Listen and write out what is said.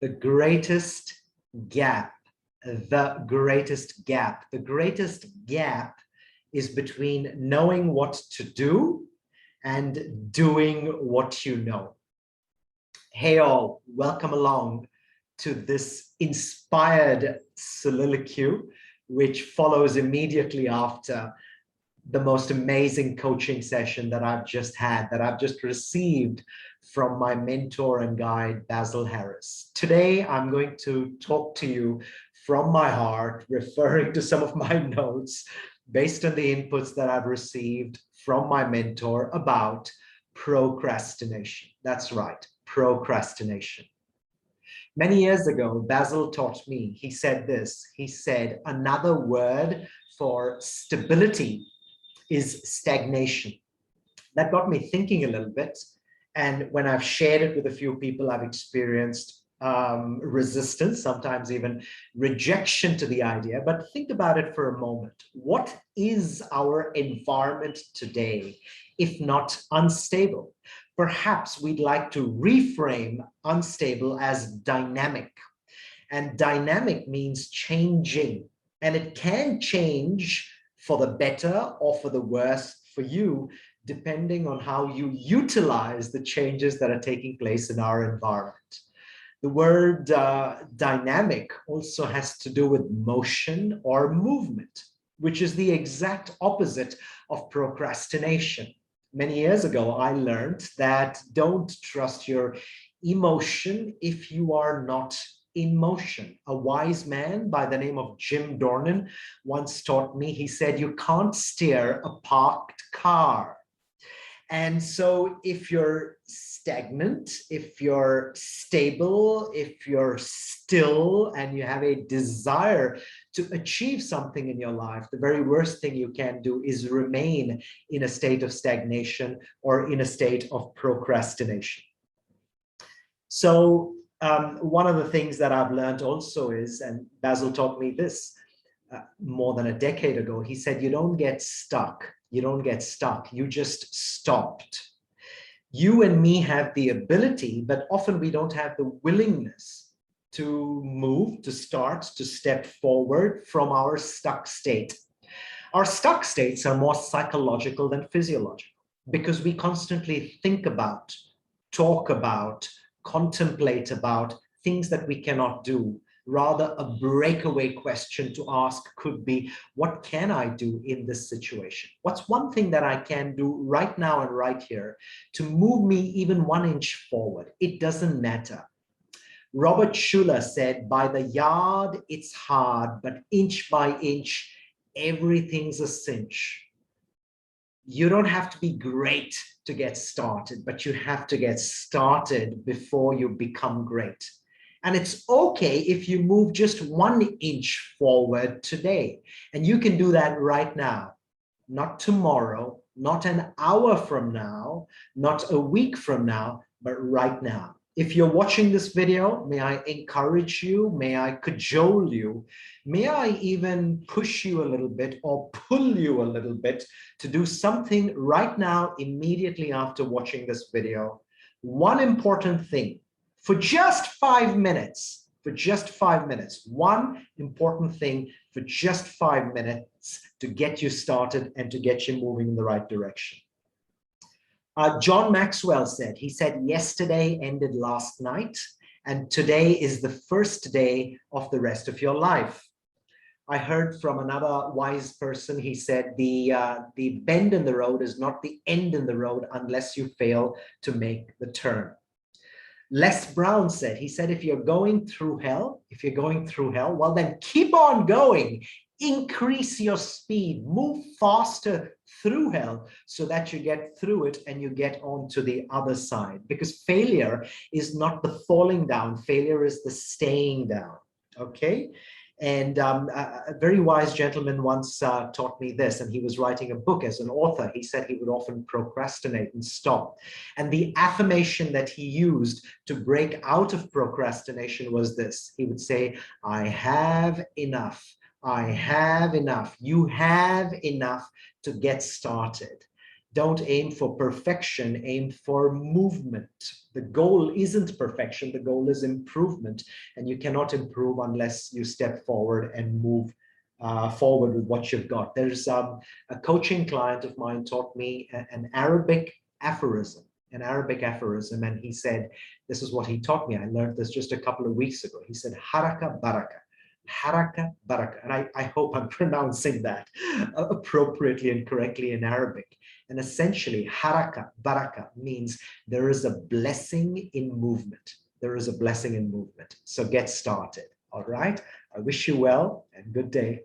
The greatest gap, the greatest gap. The greatest gap is between knowing what to do and doing what you know. Hey all, welcome along to this inspired soliloquy, which follows immediately after the most amazing coaching session that I've just had, that I've just received from my mentor and guide, Basil Harris. Today, I'm going to talk to you from my heart, referring to some of my notes based on the inputs that I've received from my mentor about procrastination. That's right, procrastination. Many years ago, Basil taught me, he said this, he said, another word for stability is stagnation. That got me thinking a little bit. And when I've shared it with a few people, I've experienced resistance, sometimes even rejection to the idea. But think about it for a moment. What is our environment today, if not unstable? Perhaps we'd like to reframe unstable as dynamic. And dynamic means changing. And it can change for the better or for the worse for you, depending on how you utilize the changes that are taking place in our environment. The word dynamic also has to do with motion or movement, which is the exact opposite of procrastination. Many years ago, I learned that don't trust your emotion if you are not in motion. A wise man by the name of Jim Dornan once taught me, he said, you can't steer a parked car. And so if you're stagnant, if you're stable, if you're still, and you have a desire to achieve something in your life, the very worst thing you can do is remain in a state of stagnation or in a state of procrastination. So one of the things that I've learned also is, and Basil taught me this more than a decade ago, he said, you don't get stuck. You don't get stuck. You just stopped. You and me have the ability, but often we don't have the willingness to move, to start, to step forward from our stuck state. Our stuck states are more psychological than physiological because we constantly think about, talk about, contemplate about things that we cannot do. Rather, a breakaway question to ask could be, what can I do in this situation? What's one thing that I can do right now and right here to move me even 1 inch forward? It doesn't matter. Robert Schuller said, by the yard, it's hard, but inch by inch, everything's a cinch. You don't have to be great to get started, but you have to get started before you become great. And it's okay if you move just 1 inch forward today. And you can do that right now, not tomorrow, not an hour from now, not a week from now, but right now. If you're watching this video, may I encourage you, may I cajole you, may I even push you a little bit or pull you a little bit to do something right now, immediately after watching this video. One important thing, for just 5 minutes, one important thing for just 5 minutes to get you started and to get you moving in the right direction. John Maxwell said, he said, yesterday ended last night, and today is the first day of the rest of your life. I heard from another wise person, he said, the bend in the road is not the end in the road unless you fail to make the turn. Les Brown said, he said, if you're going through hell, well, then keep on going. Increase your speed, move faster through hell so that you get through it and you get on to the other side. Because failure is not the falling down, failure is the staying down, okay? And a very wise gentleman once taught me this, and he was writing a book as an author. He said he would often procrastinate and stop. And the affirmation that he used to break out of procrastination was this. He would say, I have enough. I have enough. You have enough to get started. Don't aim for perfection, aim for movement. The goal isn't perfection, the goal is improvement. And you cannot improve unless you step forward and move forward with what you've got. There's a coaching client of mine taught me an Arabic aphorism, and he said, this is what he taught me. I learned this just a couple of weeks ago. He said, haraka baraka. Haraka baraka. And I hope I'm pronouncing that appropriately and correctly in Arabic. And essentially, haraka baraka means there is a blessing in movement. There is a blessing in movement. So get started. All right. I wish you well and good day.